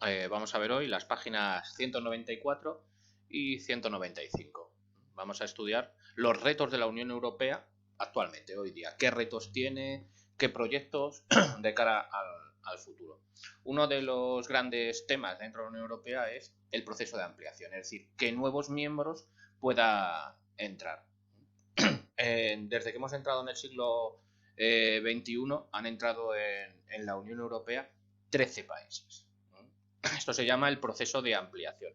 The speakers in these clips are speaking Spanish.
Vamos a ver hoy las páginas 194 y 195. Vamos a estudiar los retos de la Unión Europea actualmente, hoy día. ¿Qué retos tiene? ¿Qué proyectos de cara al futuro? Uno de los grandes temas dentro de la Unión Europea es el proceso de ampliación, es decir, que nuevos miembros puedan entrar. Desde que hemos entrado en el siglo XXI, han entrado en la Unión Europea 13 países. Esto se llama el proceso de ampliación.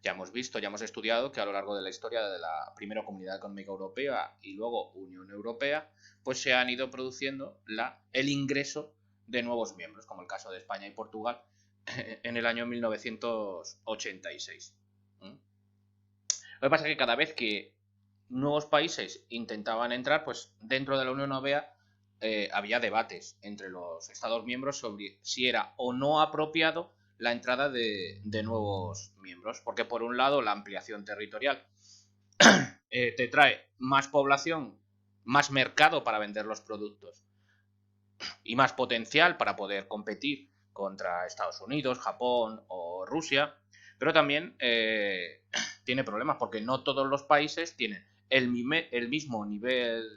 Ya hemos visto, ya hemos estudiado que a lo largo de la historia de la primera Comunidad Económica Europea y luego Unión Europea, pues se han ido produciendo el ingreso de nuevos miembros, como el caso de España y Portugal en el año 1986. Lo que pasa es que cada vez que nuevos países intentaban entrar, pues dentro de la Unión Europea había debates entre los Estados miembros sobre si era o no apropiado la entrada de nuevos miembros. Porque por un lado la ampliación territorial te trae más población, más mercado para vender los productos y más potencial para poder competir contra Estados Unidos, Japón o Rusia, pero también tiene problemas porque no todos los países tienen el mismo nivel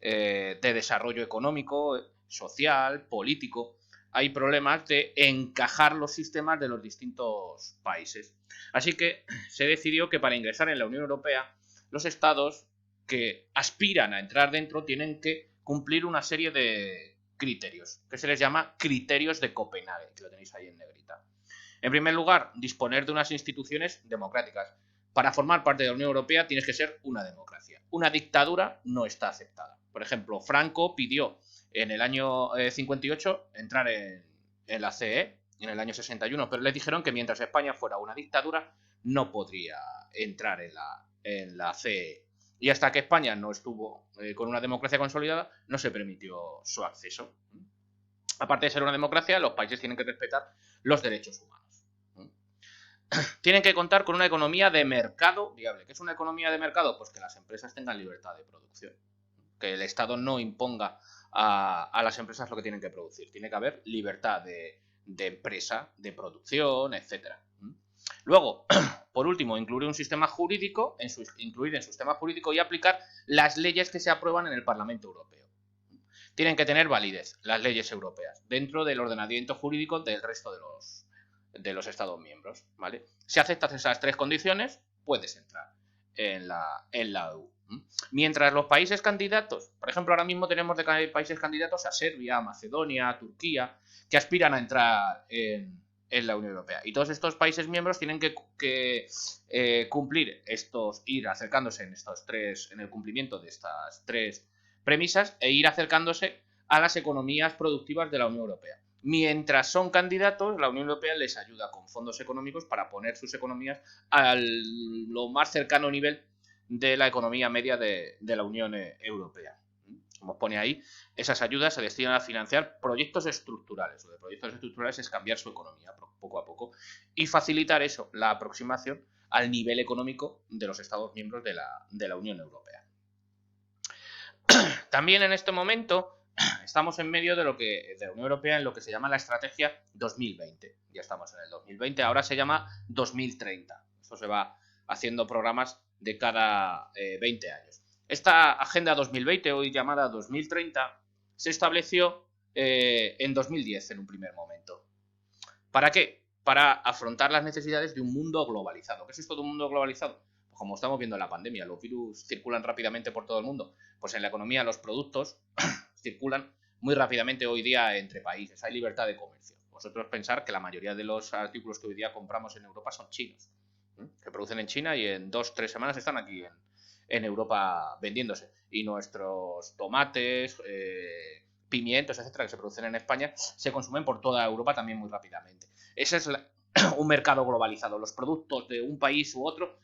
de desarrollo económico, social, político. Hay problemas de encajar los sistemas de los distintos países. Así que se decidió que para ingresar en la Unión Europea, los estados que aspiran a entrar dentro tienen que cumplir una serie de criterios, que se les llama criterios de Copenhague, que lo tenéis ahí en negrita. En primer lugar, disponer de unas instituciones democráticas. Para formar parte de la Unión Europea tienes que ser una democracia. Una dictadura no está aceptada. Por ejemplo, Franco pidió en el año 58 entrar en la CE, en el año 61, pero le dijeron que mientras España fuera una dictadura no podría entrar en la CE. Y hasta que España no estuvo con una democracia consolidada, no se permitió su acceso. Aparte de ser una democracia, los países tienen que respetar los derechos humanos. Tienen que contar con una economía de mercado viable. ¿Qué es una economía de mercado? Pues que las empresas tengan libertad de producción. Que el Estado no imponga a las empresas lo que tienen que producir. Tiene que haber libertad de empresa, de producción, etc. Luego, por último, incluir un sistema jurídico, incluir en su sistema jurídico y aplicar las leyes que se aprueban en el Parlamento Europeo. Tienen que tener validez las leyes europeas dentro del ordenamiento jurídico del resto de los Estados miembros, ¿vale? Si aceptas esas tres condiciones, puedes entrar en la EU. Mientras los países candidatos, por ejemplo, ahora mismo tenemos de países candidatos a Serbia, Macedonia, Turquía, que aspiran a entrar en la Unión Europea. Y todos estos países miembros tienen que cumplir ir acercándose en el cumplimiento de estas tres premisas e ir acercándose a las economías productivas de la Unión Europea. Mientras son candidatos, la Unión Europea les ayuda con fondos económicos para poner sus economías a lo más cercano nivel de la economía media de la Unión Europea. Como pone ahí, esas ayudas se destinan a financiar proyectos estructurales. Lo de proyectos estructurales es cambiar su economía poco a poco y facilitar eso, la aproximación al nivel económico de los Estados miembros de la Unión Europea. También en este momento estamos en medio de la Unión Europea en lo que se llama la estrategia 2020. Ya estamos en el 2020, ahora se llama 2030. Esto se va haciendo programas de cada 20 años. Esta Agenda 2020, hoy llamada 2030, se estableció en 2010 en un primer momento. ¿Para qué? Para afrontar las necesidades de un mundo globalizado. ¿Qué es esto de un mundo globalizado? Pues como estamos viendo en la pandemia, los virus circulan rápidamente por todo el mundo. Pues en la economía los productos circulan muy rápidamente hoy día entre países. Hay libertad de comercio. Vosotros pensar que la mayoría de los artículos que hoy día compramos en Europa son chinos, que producen en China y en 2-3 semanas están aquí en Europa vendiéndose. Y nuestros tomates, pimientos, etcétera, que se producen en España, se consumen por toda Europa también muy rápidamente. Ese es un mercado globalizado. Los productos de un país u otro,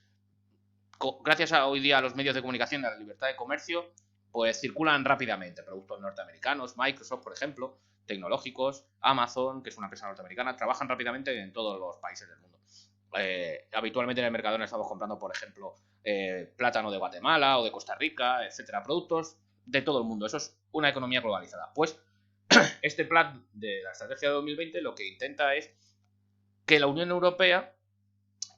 gracias a hoy día a los medios de comunicación, a la libertad de comercio, pues circulan rápidamente. Productos norteamericanos, Microsoft, por ejemplo, tecnológicos, Amazon, que es una empresa norteamericana, trabajan rápidamente en todos los países del mundo. Habitualmente en el Mercadona estamos comprando, por ejemplo, plátano de Guatemala o de Costa Rica, etcétera, productos de todo el mundo. Eso es una economía globalizada. Pues este plan de la estrategia de 2020 lo que intenta es que la Unión Europea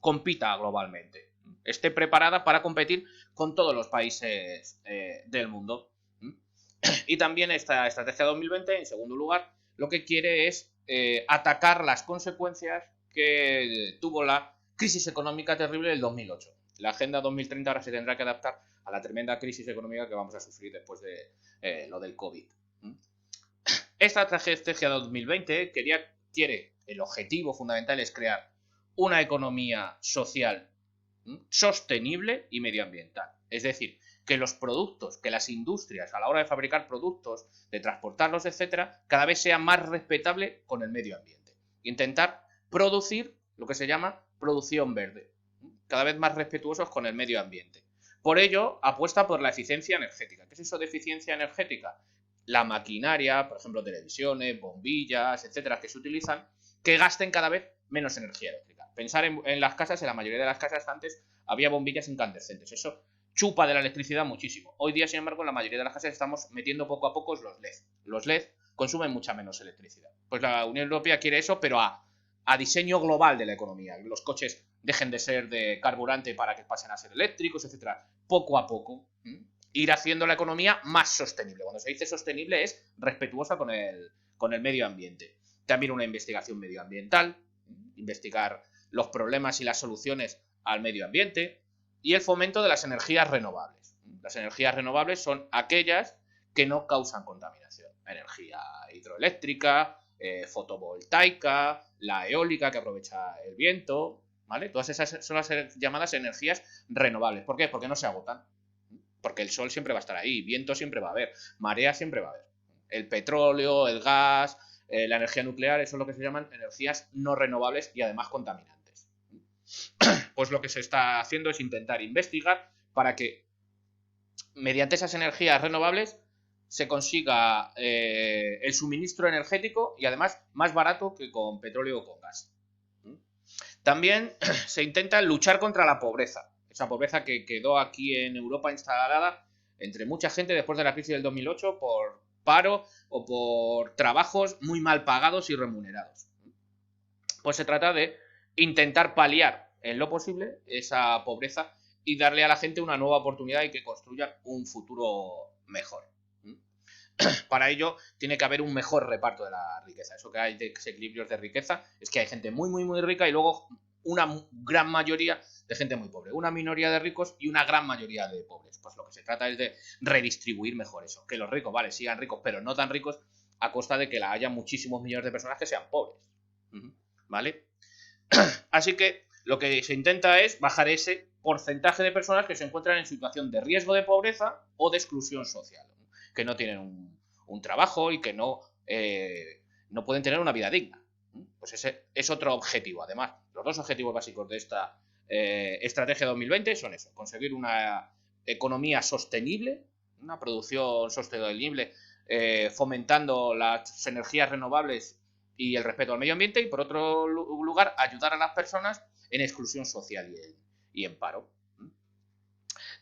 compita globalmente, esté preparada para competir con todos los países del mundo. Y también esta estrategia 2020, en segundo lugar, lo que quiere es atacar las consecuencias que tuvo la crisis económica terrible del 2008. La Agenda 2030 ahora se tendrá que adaptar a la tremenda crisis económica que vamos a sufrir después de lo del COVID. Esta estrategia 2020 quiere, el objetivo fundamental es crear una economía social sostenible y medioambiental. Es decir, que los productos, que las industrias a la hora de fabricar productos, de transportarlos, etcétera, cada vez sean más respetables con el medio ambiente. Intentar producir lo que se llama producción verde, cada vez más respetuosos con el medio ambiente. Por ello, apuesta por la eficiencia energética. ¿Qué es eso de eficiencia energética? La maquinaria, por ejemplo, televisiones, bombillas, etcétera, que se utilizan, que gasten cada vez menos energía eléctrica. Pensar en las casas, en la mayoría de las casas antes había bombillas incandescentes. Eso chupa de la electricidad muchísimo. Hoy día, sin embargo, en la mayoría de las casas estamos metiendo poco a poco los LED. Los LED consumen mucha menos electricidad. Pues la Unión Europea quiere eso, pero a diseño global de la economía. Los coches dejen de ser de carburante para que pasen a ser eléctricos, etcétera. Poco a poco, ir haciendo la economía más sostenible. Cuando se dice sostenible es respetuosa con el medio ambiente. También una investigación medioambiental, investigar los problemas y las soluciones al medio ambiente, y el fomento de las energías renovables. Las energías renovables son aquellas que no causan contaminación. Energía hidroeléctrica, fotovoltaica, la eólica que aprovecha el viento, ¿vale? Todas esas son las llamadas energías renovables. ¿Por qué? Porque no se agotan. Porque el sol siempre va a estar ahí, viento siempre va a haber, marea siempre va a haber. El petróleo, el gas, la energía nuclear, eso es lo que se llaman energías no renovables y además contaminantes. Pues lo que se está haciendo es intentar investigar para que mediante esas energías renovables se consiga el suministro energético y además más barato que con petróleo o con gas. También se intenta luchar contra la pobreza. Esa pobreza que quedó aquí en Europa instalada entre mucha gente después de la crisis del 2008 por paro o por trabajos muy mal pagados y remunerados. Pues se trata de intentar paliar en lo posible esa pobreza y darle a la gente una nueva oportunidad y que construyan un futuro mejor. Para ello tiene que haber un mejor reparto de la riqueza. Eso que hay desequilibrios de riqueza es que hay gente muy, muy, muy rica y luego una gran mayoría de gente muy pobre. Una minoría de ricos y una gran mayoría de pobres. Pues lo que se trata es de redistribuir mejor eso. Que los ricos, vale, sigan ricos, pero no tan ricos a costa de que haya muchísimos millones de personas que sean pobres. ¿Vale? Así que lo que se intenta es bajar ese porcentaje de personas que se encuentran en situación de riesgo de pobreza o de exclusión social, que no tienen un trabajo y que no pueden tener una vida digna. Pues ese es otro objetivo. Además, los dos objetivos básicos de esta estrategia 2020 son eso: conseguir una economía sostenible, una producción sostenible, fomentando las energías renovables y el respeto al medio ambiente, y por otro lugar ayudar a las personas en exclusión social y en paro.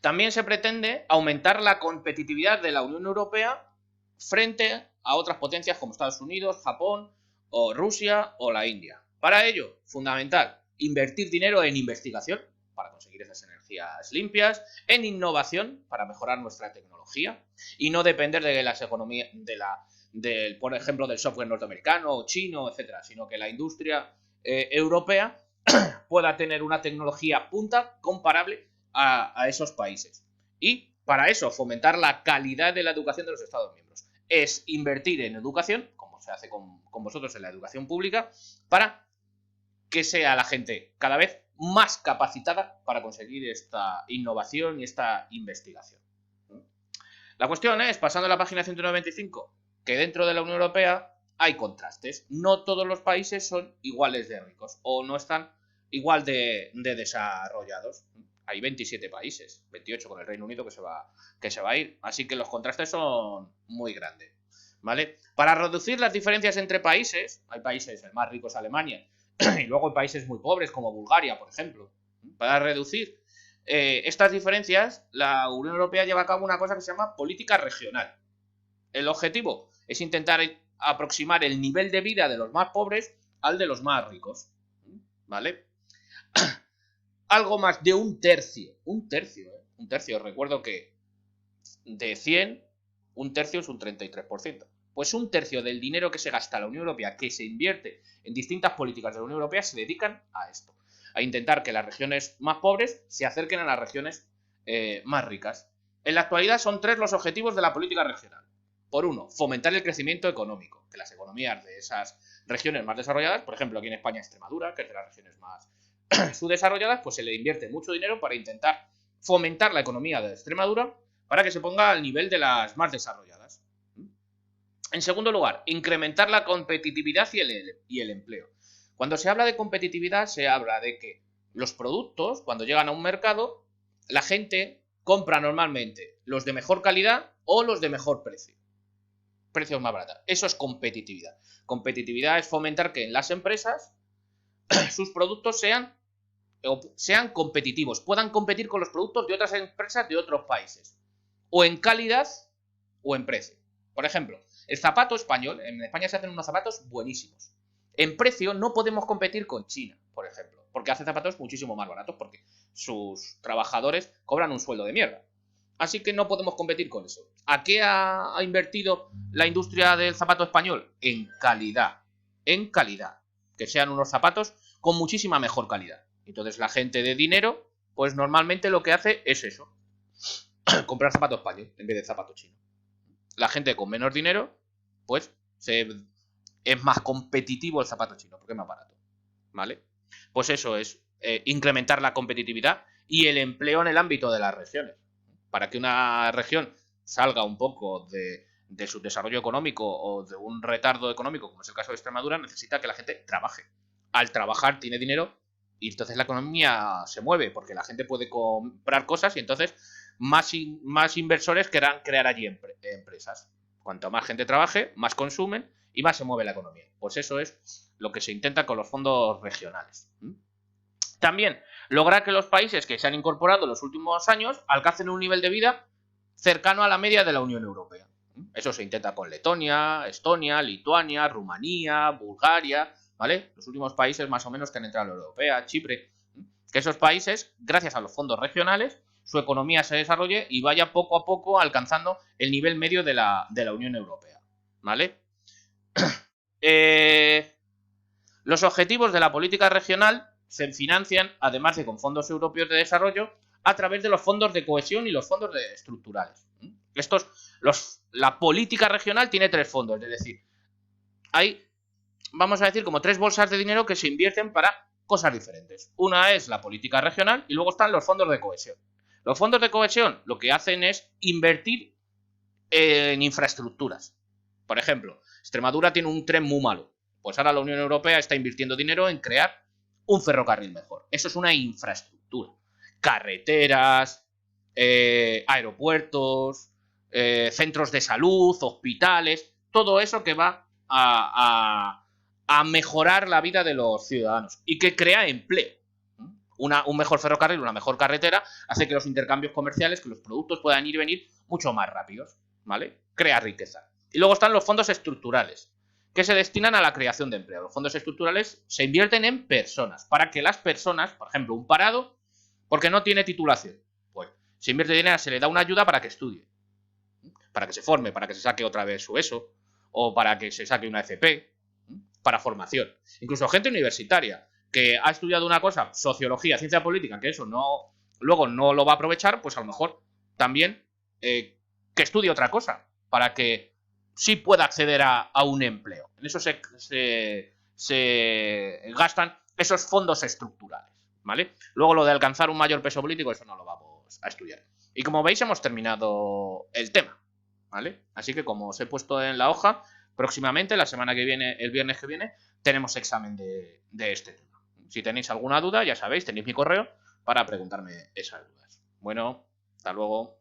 También se pretende aumentar la competitividad de la Unión Europea frente a otras potencias como Estados Unidos, Japón o Rusia o la India. Para ello, fundamental, invertir dinero en investigación para conseguir esas energías limpias, en innovación para mejorar nuestra tecnología y no depender de las economías por ejemplo, del software norteamericano o chino, etcétera, sino que la industria europea pueda tener una tecnología punta comparable a esos países. Y para eso, fomentar la calidad de la educación de los Estados miembros. Es invertir en educación, como se hace con vosotros en la educación pública, para que sea la gente cada vez más capacitada para conseguir esta innovación y esta investigación. La cuestión es, pasando a la página 195, que dentro de la Unión Europea hay contrastes. No todos los países son iguales de ricos o no están igual de desarrollados. Hay 27 países, 28 con el Reino Unido que se va a ir. Así que los contrastes son muy grandes, ¿vale? Para reducir las diferencias entre países, hay países, el más rico es Alemania, y luego hay países muy pobres como Bulgaria, por ejemplo. Para reducir estas diferencias, la Unión Europea lleva a cabo una cosa que se llama política regional. El objetivo es intentar aproximar el nivel de vida de los más pobres al de los más ricos. ¿vale? Algo más de un tercio, recuerdo que de 100, un tercio es un 33%. Pues un tercio del dinero que se gasta la Unión Europea, que se invierte en distintas políticas de la Unión Europea, se dedican a esto, a intentar que las regiones más pobres se acerquen a las regiones más ricas. En la actualidad son 3 los objetivos de la política regional. Por uno, fomentar el crecimiento económico, que las economías de esas regiones más desarrolladas, por ejemplo aquí en España Extremadura, que es de las regiones más subdesarrolladas, pues se le invierte mucho dinero para intentar fomentar la economía de Extremadura para que se ponga al nivel de las más desarrolladas. En segundo lugar, incrementar la competitividad y el empleo. Cuando se habla de competitividad, se habla de que los productos, cuando llegan a un mercado, la gente compra normalmente los de mejor calidad o los de mejor precio. Precios más baratos. Eso es competitividad. Competitividad es fomentar que en las empresas sus productos sean competitivos, puedan competir con los productos de otras empresas de otros países, o en calidad o en precio. Por ejemplo, el zapato español, en España se hacen unos zapatos buenísimos. En precio no podemos competir con China, por ejemplo, porque hace zapatos muchísimo más baratos, porque sus trabajadores cobran un sueldo de mierda. Así que no podemos competir con eso. ¿A qué ha invertido la industria del zapato español? En calidad. En calidad. Que sean unos zapatos con muchísima mejor calidad. Entonces la gente de dinero, pues normalmente lo que hace es eso. Comprar zapato español en vez de zapato chino. La gente con menos dinero, pues es más competitivo el zapato chino, porque es más barato. ¿Vale? Pues eso es incrementar la competitividad y el empleo en el ámbito de las regiones. Para que una región salga un poco de su desarrollo económico o de un retardo económico, como es el caso de Extremadura, necesita que la gente trabaje. Al trabajar tiene dinero y entonces la economía se mueve, porque la gente puede comprar cosas y entonces más inversores querrán crear allí empresas. Cuanto más gente trabaje, más consumen y más se mueve la economía. Pues eso es lo que se intenta con los fondos regionales. También lograr que los países que se han incorporado en los últimos años alcancen un nivel de vida cercano a la media de la Unión Europea. Eso se intenta con Letonia, Estonia, Lituania, Rumanía, Bulgaria, ¿vale? Los últimos países más o menos que han entrado a la Unión Europea, Chipre. Que esos países, gracias a los fondos regionales, su economía se desarrolle y vaya poco a poco alcanzando el nivel medio de la Unión Europea, ¿vale? Los objetivos de la política regional se financian, además de con fondos europeos de desarrollo, a través de los fondos de cohesión y los fondos estructurales. La política regional tiene 3 fondos, es decir, hay, vamos a decir, como 3 bolsas de dinero que se invierten para cosas diferentes. Una es la política regional y luego están los fondos de cohesión. Los fondos de cohesión lo que hacen es invertir en infraestructuras. Por ejemplo, Extremadura tiene un tren muy malo. Pues ahora la Unión Europea está invirtiendo dinero en crear un ferrocarril mejor. Eso es una infraestructura. Carreteras, aeropuertos, centros de salud, hospitales, todo eso que va a mejorar la vida de los ciudadanos y que crea empleo. Un mejor ferrocarril, una mejor carretera, hace que los intercambios comerciales, que los productos puedan ir y venir mucho más rápidos, ¿vale? Crea riqueza. Y luego están los fondos estructurales, que se destinan a la creación de empleo. Los fondos estructurales se invierten en personas, para que las personas, por ejemplo, un parado, porque no tiene titulación, pues se invierte dinero, se le da una ayuda para que estudie, para que se forme, para que se saque otra vez su ESO, o para que se saque una FP, para formación. Incluso gente universitaria, que ha estudiado una cosa, sociología, ciencia política, que eso luego no lo va a aprovechar, pues a lo mejor también que estudie otra cosa, para que sí pueda acceder a un empleo. En eso se gastan esos fondos estructurales, ¿vale? Luego lo de alcanzar un mayor peso político, eso no lo vamos a estudiar. Y como veis, hemos terminado el tema, ¿vale? Así que como os he puesto en la hoja, próximamente, la semana que viene, el viernes que viene, tenemos examen de este tema. Si tenéis alguna duda, ya sabéis, tenéis mi correo para preguntarme esas dudas. Bueno, hasta luego.